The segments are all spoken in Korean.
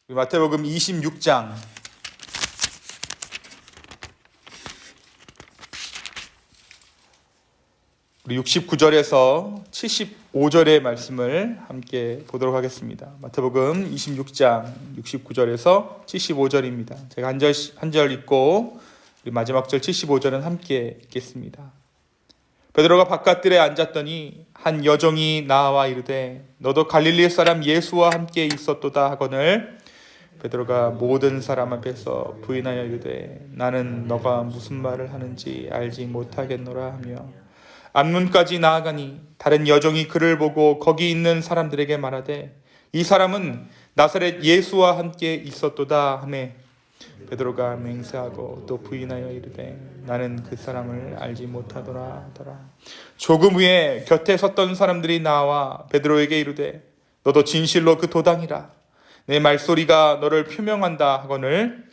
마태복음 26장 우리 69절에서 75절의 말씀을 함께 보도록 하겠습니다. 마태복음 26장 69절에서 75절입니다. 제가 한 절 읽고 우리 마지막 절 75절은 함께 읽겠습니다. 베드로가 바깥들에 앉았더니 한 여종이 나와 이르되 너도 갈릴리 사람 예수와 함께 있었도다 하거늘 베드로가 모든 사람 앞에서 부인하여 이르되 나는 너가 무슨 말을 하는지 알지 못하겠노라 하며 앞문까지 나아가니 다른 여종이 그를 보고 거기 있는 사람들에게 말하되 이 사람은 나사렛 예수와 함께 있었도다 하매 베드로가 맹세하고 또 부인하여 이르되 나는 그 사람을 알지 못하더라 하더라. 조금 후에 곁에 섰던 사람들이 나와 베드로에게 이르되 너도 진실로 그 도당이라 내 말소리가 너를 표명한다 하거늘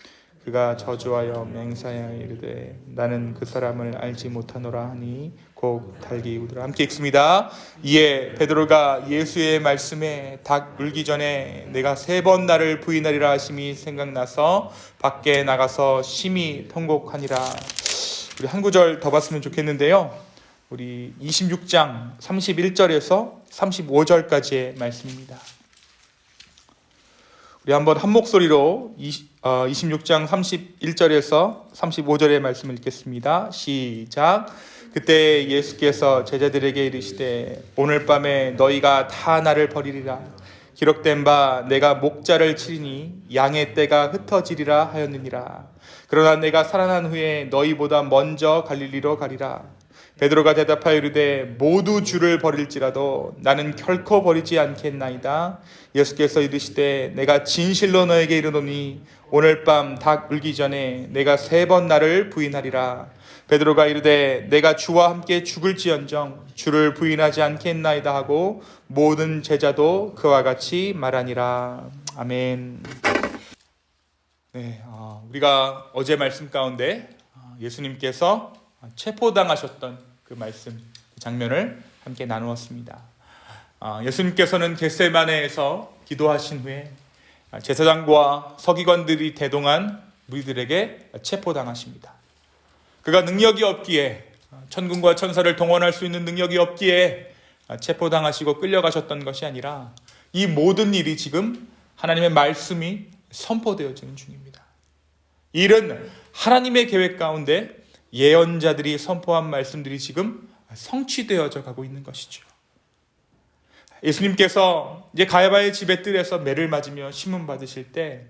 그가 저주하여 맹세하여 이르되 나는 그 사람을 알지 못하노라 하니 곧 닭이 우더라. 함께 읽습니다. 이에 베드로가 예수의 말씀에 닭 울기 전에 내가 3번 나를 부인하리라 하심이 생각나서 밖에 나가서 심히 통곡하니라. 우리 한 구절 더 봤으면 좋겠는데요. 우리 26장 31절에서 35절까지의 말씀입니다. 우리 한번 한 목소리로 26장 31절에서 35절의 말씀을 읽겠습니다. 시작. 그때 예수께서 제자들에게 이르시되 오늘 밤에 너희가 다 나를 버리리라. 기록된 바 내가 목자를 치리니 양의 떼가 흩어지리라 하였느니라. 그러나 내가 살아난 후에 너희보다 먼저 갈릴리로 가리라. 베드로가 대답하여 이르되 모두 주를 버릴지라도 나는 결코 버리지 않겠나이다. 예수께서 이르시되 내가 진실로 너에게 이르노니 오늘 밤 닭 울기 전에 내가 3번 나를 부인하리라. 베드로가 이르되 내가 주와 함께 죽을지언정 주를 부인하지 않겠나이다 하고 모든 제자도 그와 같이 말하니라. 아멘. 네, 우리가 어제 말씀 가운데 예수님께서 체포당하셨던 그 말씀, 그 장면을 함께 나누었습니다. 예수님께서는 겟세마네에서 기도하신 후에 제사장과 서기관들이 대동한 무리들에게 체포당하십니다. 그가 능력이 없기에, 천군과 천사를 동원할 수 있는 능력이 없기에 체포당하시고 끌려가셨던 것이 아니라 이 모든 일이 지금 하나님의 말씀이 선포되어지는 중입니다. 이 일은 하나님의 계획 가운데 예언자들이 선포한 말씀들이 지금 성취되어져 가고 있는 것이죠. 예수님께서 이제 가야바의 집의 뜰에서 매를 맞으며 신문 받으실 때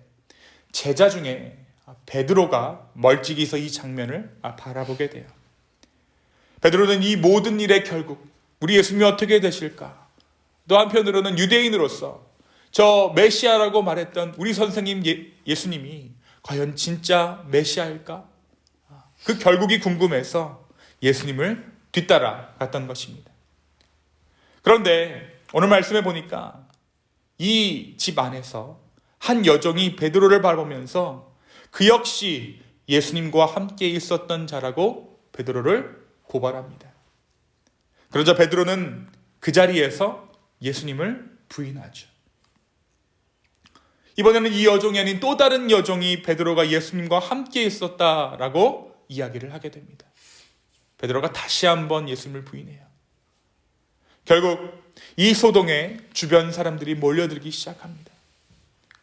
제자 중에 베드로가 멀찍이서 이 장면을 바라보게 돼요. 베드로는 이 모든 일의 결국 우리 예수님이 어떻게 되실까? 또 한편으로는 유대인으로서 저 메시아라고 말했던 우리 선생님 예수님이 과연 진짜 메시아일까? 그 결국이 궁금해서 예수님을 뒤따라 갔던 것입니다. 그런데 오늘 말씀에 보니까 이 집 안에서 한 여종이 베드로를 바라보면서 그 역시 예수님과 함께 있었던 자라고 베드로를 고발합니다. 그러자 베드로는 그 자리에서 예수님을 부인하죠. 이번에는 이 여종이 아닌 또 다른 여종이 베드로가 예수님과 함께 있었다라고 이야기를 하게 됩니다. 베드로가 다시 한번 예수님을 부인해요. 결국 이 소동에 주변 사람들이 몰려들기 시작합니다.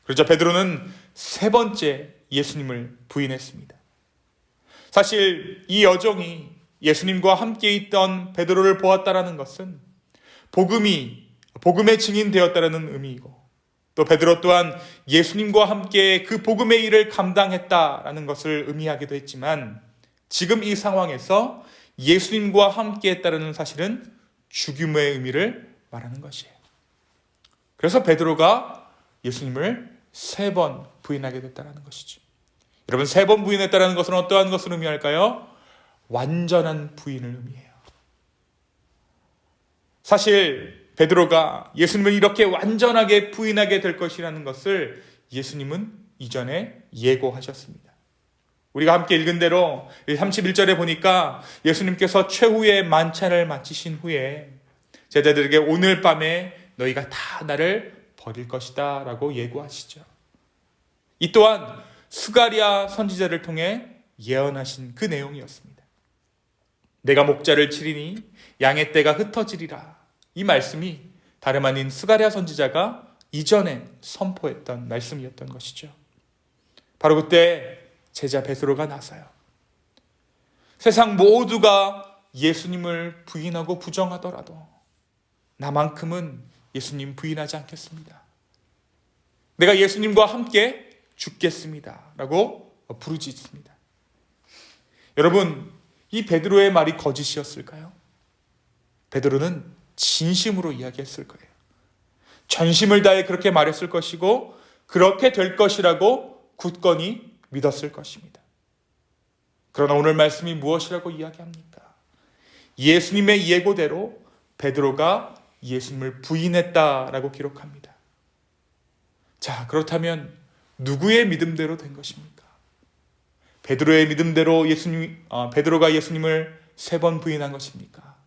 그러자 베드로는 3번째 예수님을 부인했습니다. 사실 이 여종이 예수님과 함께 있던 베드로를 보았다라는 것은 복음의 증인되었다라는 의미이고 또 베드로 또한 예수님과 함께 그 복음의 일을 감당했다라는 것을 의미하기도 했지만 지금 이 상황에서 예수님과 함께 했다라는 사실은 죽임의 의미를 말하는 것이에요. 그래서 베드로가 예수님을 3번 부인하게 됐다는 것이죠. 여러분 3번 부인했다는 것은 어떠한 것을 의미할까요? 완전한 부인을 의미해요. 사실 베드로가 예수님을 이렇게 완전하게 부인하게 될 것이라는 것을 예수님은 이전에 예고하셨습니다. 우리가 함께 읽은 대로 31절에 보니까 예수님께서 최후의 만찬을 마치신 후에 제자들에게 오늘 밤에 너희가 다 나를 버릴 것이다 라고 예고하시죠. 이 또한 스가랴 선지자를 통해 예언하신 그 내용이었습니다. 내가 목자를 치리니 양의 떼가 흩어지리라. 이 말씀이 다름 아닌 스가랴 선지자가 이전에 선포했던 말씀이었던 것이죠. 바로 그때 제자 베드로가 나서요. 세상 모두가 예수님을 부인하고 부정하더라도 나만큼은 예수님 부인하지 않겠습니다. 내가 예수님과 함께 죽겠습니다. 라고 부르짖습니다. 여러분, 이 베드로의 말이 거짓이었을까요? 베드로는 진심으로 이야기했을 거예요. 전심을 다해 그렇게 말했을 것이고 그렇게 될 것이라고 굳건히 믿었을 것입니다. 그러나 오늘 말씀이 무엇이라고 이야기합니까? 예수님의 예고대로 베드로가 예수님을 부인했다라고 기록합니다. 자, 그렇다면 누구의 믿음대로 된 것입니까? 베드로의 믿음대로 베드로가 예수님을 3번 부인한 것입니까?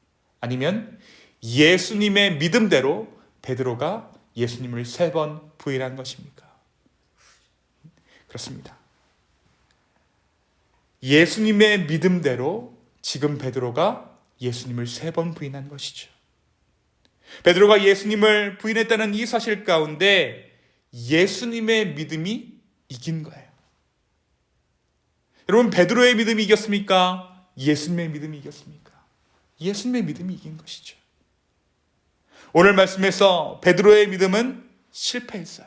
아니면 예수님의 믿음대로 베드로가 예수님을 3번 부인한 것입니까? 그렇습니다. 예수님의 믿음대로 지금 베드로가 예수님을 3번 부인한 것이죠. 베드로가 예수님을 부인했다는 이 사실 가운데 예수님의 믿음이 이긴 거예요. 여러분, 베드로의 믿음이 이겼습니까? 예수님의 믿음이 이겼습니까? 예수님의 믿음이 이긴 것이죠. 오늘 말씀에서 베드로의 믿음은 실패했어요.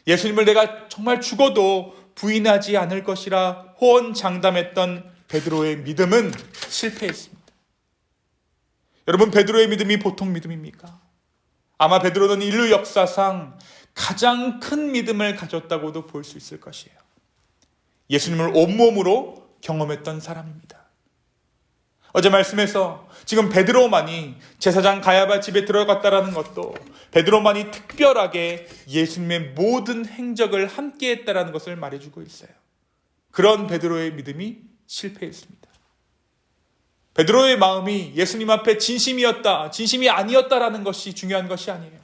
예수님을 내가 정말 죽어도 부인하지 않을 것이라 호언장담했던 베드로의 믿음은 실패했습니다. 여러분, 베드로의 믿음이 보통 믿음입니까? 아마 베드로는 인류 역사상 가장 큰 믿음을 가졌다고도 볼 수 있을 것이에요. 예수님을 온몸으로 경험했던 사람입니다. 어제 말씀에서 지금 베드로만이 제사장 가야바 집에 들어갔다라는 것도 베드로만이 특별하게 예수님의 모든 행적을 함께 했다라는 것을 말해주고 있어요. 그런 베드로의 믿음이 실패했습니다. 베드로의 마음이 예수님 앞에 진심이었다, 진심이 아니었다라는 것이 중요한 것이 아니에요.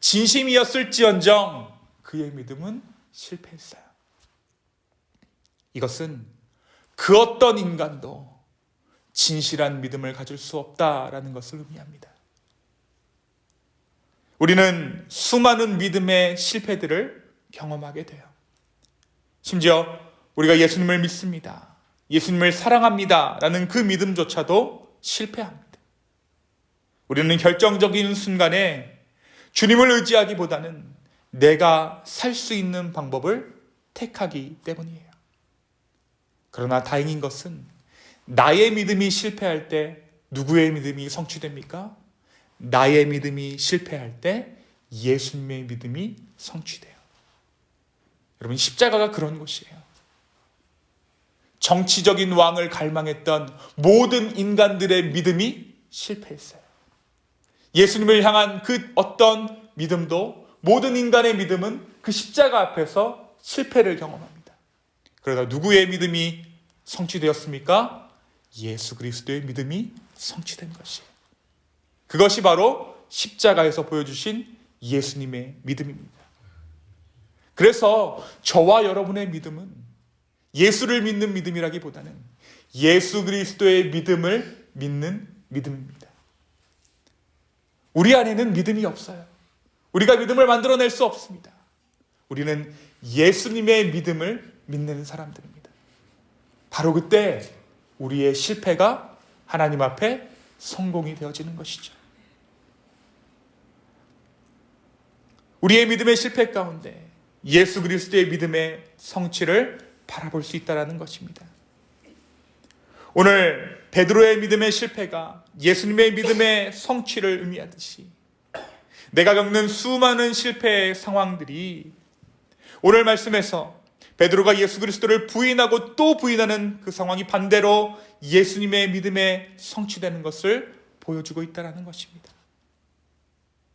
진심이었을지언정 그의 믿음은 실패했어요. 이것은 그 어떤 인간도 진실한 믿음을 가질 수 없다라는 것을 의미합니다. 우리는 수많은 믿음의 실패들을 경험하게 돼요. 심지어 우리가 예수님을 믿습니다, 예수님을 사랑합니다 라는 그 믿음조차도 실패합니다. 우리는 결정적인 순간에 주님을 의지하기보다는 내가 살 수 있는 방법을 택하기 때문이에요. 그러나 다행인 것은 나의 믿음이 실패할 때 누구의 믿음이 성취됩니까? 나의 믿음이 실패할 때 예수님의 믿음이 성취돼요. 여러분, 십자가가 그런 곳이에요. 정치적인 왕을 갈망했던 모든 인간들의 믿음이 실패했어요. 예수님을 향한 그 어떤 믿음도, 모든 인간의 믿음은 그 십자가 앞에서 실패를 경험합니다. 그러나 누구의 믿음이 성취되었습니까? 예수 그리스도의 믿음이 성취된 것이에요. 그것이 바로 십자가에서 보여주신 예수님의 믿음입니다. 그래서 저와 여러분의 믿음은 예수를 믿는 믿음이라기보다는 예수 그리스도의 믿음을 믿는 믿음입니다. 우리 안에는 믿음이 없어요. 우리가 믿음을 만들어낼 수 없습니다. 우리는 예수님의 믿음을 믿는 사람들입니다. 바로 그때 우리의 실패가 하나님 앞에 성공이 되어지는 것이죠. 우리의 믿음의 실패 가운데 예수 그리스도의 믿음의 성취를 바라볼 수 있다는 것입니다. 오늘 베드로의 믿음의 실패가 예수님의 믿음의 성취를 의미하듯이 내가 겪는 수많은 실패의 상황들이 오늘 말씀에서 베드로가 예수 그리스도를 부인하고 또 부인하는 그 상황이 반대로 예수님의 믿음에 성취되는 것을 보여주고 있다는 것입니다.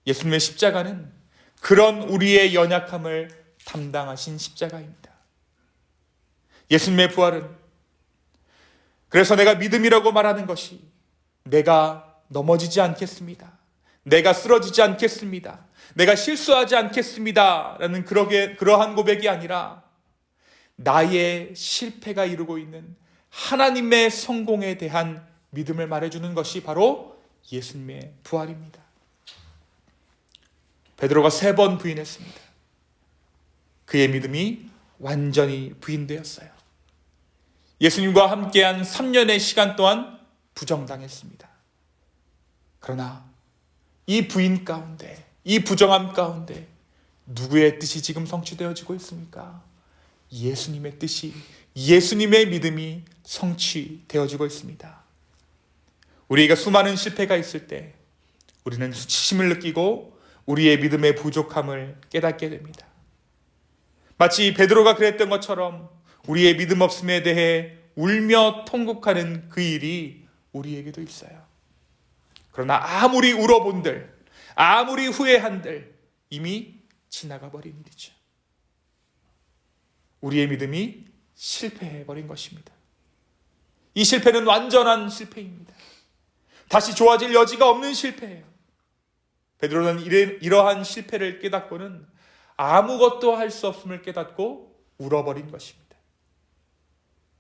예수님의 십자가는 그런 우리의 연약함을 담당하신 십자가입니다. 예수님의 부활은 그래서 내가 믿음이라고 말하는 것이 내가 넘어지지 않겠습니다, 내가 쓰러지지 않겠습니다. 내가 실수하지 않겠습니다. 라는 그러한 고백이 아니라 나의 실패가 이루고 있는 하나님의 성공에 대한 믿음을 말해주는 것이 바로 예수님의 부활입니다. 베드로가 3번 부인했습니다. 그의 믿음이 완전히 부인되었어요. 예수님과 함께한 3년의 시간 동안 부정당했습니다. 그러나 이 부인 가운데, 이 부정함 가운데 누구의 뜻이 지금 성취되어지고 있습니까? 예수님의 뜻이, 예수님의 믿음이 성취되어지고 있습니다. 우리가 수많은 실패가 있을 때 우리는 수치심을 느끼고 우리의 믿음의 부족함을 깨닫게 됩니다. 마치 베드로가 그랬던 것처럼 우리의 믿음 없음에 대해 울며 통곡하는 그 일이 우리에게도 있어요. 그러나 아무리 울어본들, 아무리 후회한들 이미 지나가 버린 일이죠. 우리의 믿음이 실패해버린 것입니다. 이 실패는 완전한 실패입니다. 다시 좋아질 여지가 없는 실패예요. 베드로는 이러한 실패를 깨닫고는 아무것도 할 수 없음을 깨닫고 울어버린 것입니다.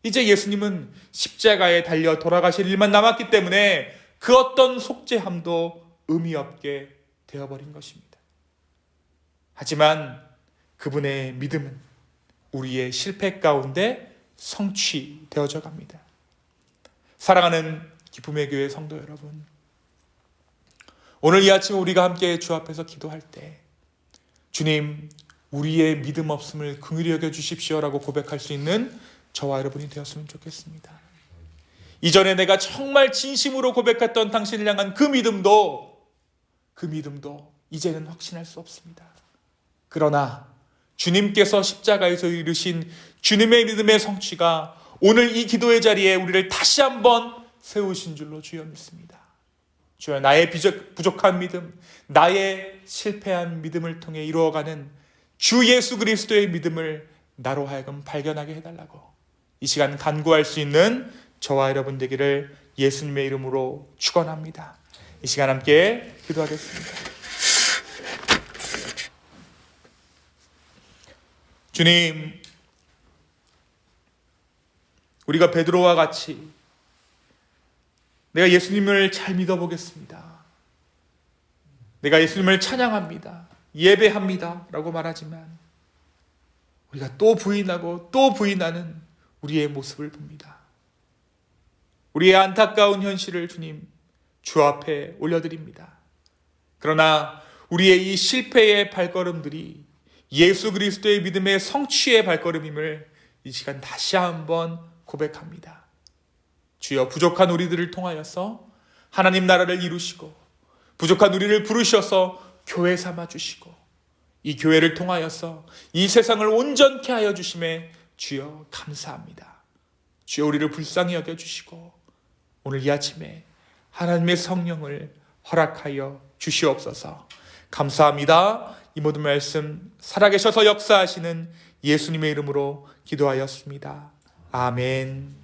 이제 예수님은 십자가에 달려 돌아가실 일만 남았기 때문에 그 어떤 속죄함도 의미 없게 되어버린 것입니다. 하지만 그분의 믿음은 우리의 실패 가운데 성취되어져 갑니다. 사랑하는 기쁨의 교회 성도 여러분, 오늘 이 아침 우리가 함께 주 앞에서 기도할 때 주님, 우리의 믿음 없음을 긍휼히 여겨 주십시오라고 고백할 수 있는 저와 여러분이 되었으면 좋겠습니다. 이전에 내가 정말 진심으로 고백했던 당신을 향한 그 믿음도 이제는 확신할 수 없습니다. 그러나 주님께서 십자가에서 이루신 주님의 믿음의 성취가 오늘 이 기도의 자리에 우리를 다시 한번 세우신 줄로 주여 믿습니다. 주여, 나의 부족한 믿음, 나의 실패한 믿음을 통해 이루어가는 주 예수 그리스도의 믿음을 나로 하여금 발견하게 해달라고 이 시간 간구할 수 있는 저와 여러분 되기를 예수님의 이름으로 축원합니다. 이 시간 함께 기도하겠습니다. 주님, 우리가 베드로와 같이 내가 예수님을 잘 믿어보겠습니다, 내가 예수님을 찬양합니다, 예배합니다 라고 말하지만 우리가 또 부인하고 또 부인하는 우리의 모습을 봅니다. 우리의 안타까운 현실을 주님 주 앞에 올려드립니다. 그러나 우리의 이 실패의 발걸음들이 예수 그리스도의 믿음의 성취의 발걸음임을 이 시간 다시 한번 고백합니다. 주여, 부족한 우리들을 통하여서 하나님 나라를 이루시고 부족한 우리를 부르셔서 교회 삼아 주시고 이 교회를 통하여서 이 세상을 온전케 하여 주심에 주여 감사합니다. 주여, 우리를 불쌍히 여겨주시고 오늘 이 아침에 하나님의 성령을 허락하여 주시옵소서. 감사합니다. 이 모든 말씀 살아계셔서 역사하시는 예수님의 이름으로 기도하였습니다. 아멘.